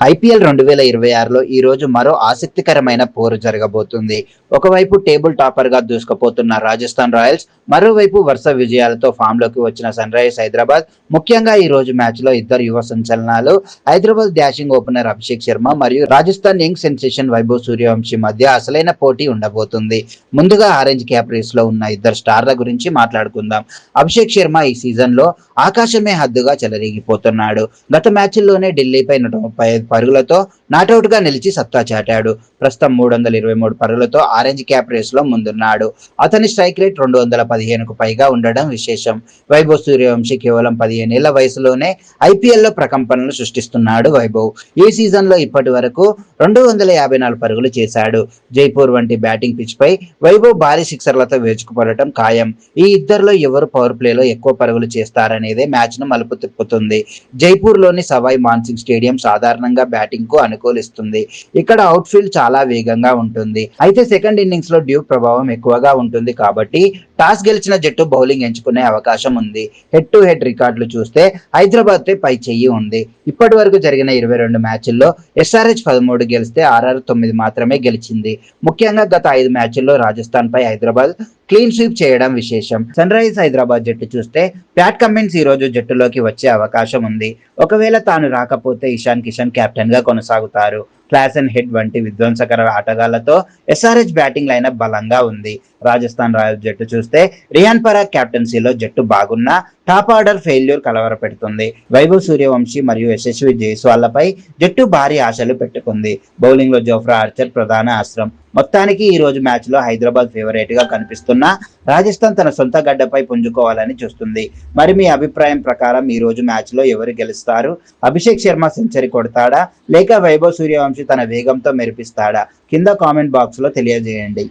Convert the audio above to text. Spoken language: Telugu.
ఐపీఎల్ 2026లో ఈ రోజు మరో ఆసక్తికరమైన పోరు జరగబోతుంది. ఒకవైపు టేబుల్ టాపర్‌గా దూసుకుపోతున్న రాజస్థాన్ రాయల్స్, మరోవైపు వరుస విజయాలతో ఫామ్‌లోకి వచ్చిన సన్‌రైజర్స్ హైదరాబాద్. ముఖ్యంగా ఈ రోజు మ్యాచ్‌లో ఇద్దరు యువ సంచలనాలు హైదరాబాద్ డాషింగ్ ఓపెనర్ అభిషేక్ శర్మ మరియు రాజస్థాన్ యంగ్ సెన్సేషన్ వైభవ్ సూర్యవంశీ మధ్య అసలైన పోటీ ఉండబోతుంది. ముందుగా ఆరెంజ్ క్యాప్ రేస్‌లో ఉన్న ఇద్దరు స్టార్ల గురించి మాట్లాడుకుందాం. అభిషేక్ శర్మ ఈ సీజన్‌లో ఆకాశమే హద్దుగా చెలరేగిపోతున్నాడు. గత మ్యాచ్‌ల్లోనే ఢిల్లీపై 135 పరుగులతో నాటౌట్ గా నిలిచి సత్తా చాటాడు. ప్రస్తుతం 323 పరుగులతో ఆరెంజ్ క్యాప్ రేస్ లో ముందున్నాడు. అతని స్ట్రైక్ రేట్ 215కు పైగా ఉండడం విశేషం. వైభవ్ సూర్యవంశీ కేవలం 15 ఏళ్ల వయసులోనే ఐపీఎల్ లో ప్రకంపనలు సృష్టిస్తున్నాడు. వైభవ్ ఈ సీజన్ లో ఇప్పటి వరకు 254 పరుగులు చేశాడు. జైపూర్ వంటి బ్యాటింగ్ పిచ్ పై వైభవ్ భారీ సిక్సర్లతో వేచుకుపడటం ఖాయం. ఈ ఇద్దరిలో ఎవరు పవర్ ప్లేలో ఎక్కువ పరుగులు చేస్తారనేదే మ్యాచ్ ను మలుపు తిప్పుతుంది. జైపూర్ లోని సవాయ్ మాన్సింగ్ స్టేడియం సాధారణంగా బ్యాటింగ్ కు అనుకూలిస్తుంది. ఇక్కడ అవుట్ ఫీల్డ్ చాలా వేగంగా ఉంటుంది. అయితే సెకండ్ ఇన్నింగ్స్ లో డ్యూక్ ప్రభావం ఎక్కువగా ఉంటుంది కాబట్టి టాస్ గెలిచిన జట్టు బౌలింగ్ ఎంచుకునే అవకాశం ఉంది. హెడ్ టు హెడ్ రికార్డులు చూస్తే హైదరాబాద్ పై చెయ్యి ఉంది. ఇప్పటి వరకు జరిగిన 22 మ్యాచ్ల్లో ఎస్ఆర్హెచ్ 13 గెలిస్తే ఆర్ఆర్ 9 మాత్రమే గెలిచింది. ముఖ్యంగా గత 5 మ్యాచ్ల్లో రాజస్థాన్ పై హైదరాబాద్ క్లీన్ స్వీప్ చేయడం విశేషం. సన్ రైజర్స్ హైదరాబాద్ జట్టు చూస్తే ప్యాట్ కమిన్స్ ఈ రోజు జట్టులోకి వచ్చే అవకాశం ఉంది. ఒకవేళ తాను రాకపోతే ఇషాన్ కిషన్ కెప్టెన్ గా కొనసాగుతారు. క్లాస్ అండ్ హెడ్ వంటి విధ్వంసకర ఆటగాళ్లతో ఎస్ఆర్హెచ్ బ్యాటింగ్ లైనప్ బలంగా ఉంది. రాజస్థాన్ రాయల్స్ జట్టు చూస్తే రియాన్ పరాగ్ కెప్టెన్సీలో జట్టు బాగున్నా టాప్ ఆర్డర్ ఫెయిల్యూర్ కలవరపెడుతుంది. వైభవ్ సూర్యవంశీ మరియు యశస్వి జైస్వాళ్లపై జట్టు భారీ ఆశలు పెట్టుకుంది. బౌలింగ్ లో జోఫ్రా ఆర్చర్ ప్రధాన అస్త్రం. మొత్తానికి ఈ రోజు మ్యాచ్ లో హైదరాబాద్ ఫేవరెట్ గా కనిపిస్తున్నా రాజస్థాన్ తన సొంత గడ్డపై పుంజుకోవాలని చూస్తుంది. మరి మీ అభిప్రాయం ప్రకారం ఈ రోజు మ్యాచ్ లో ఎవరు గెలుస్తారు? అభిషేక్ శర్మ సెంచరీ కొడతాడా లేక వైభవ్ సూర్యవంశీ తన వేగంతో మెరిపిస్తాడా? కింద కామెంట్ బాక్స్ లో తెలియజేయండి.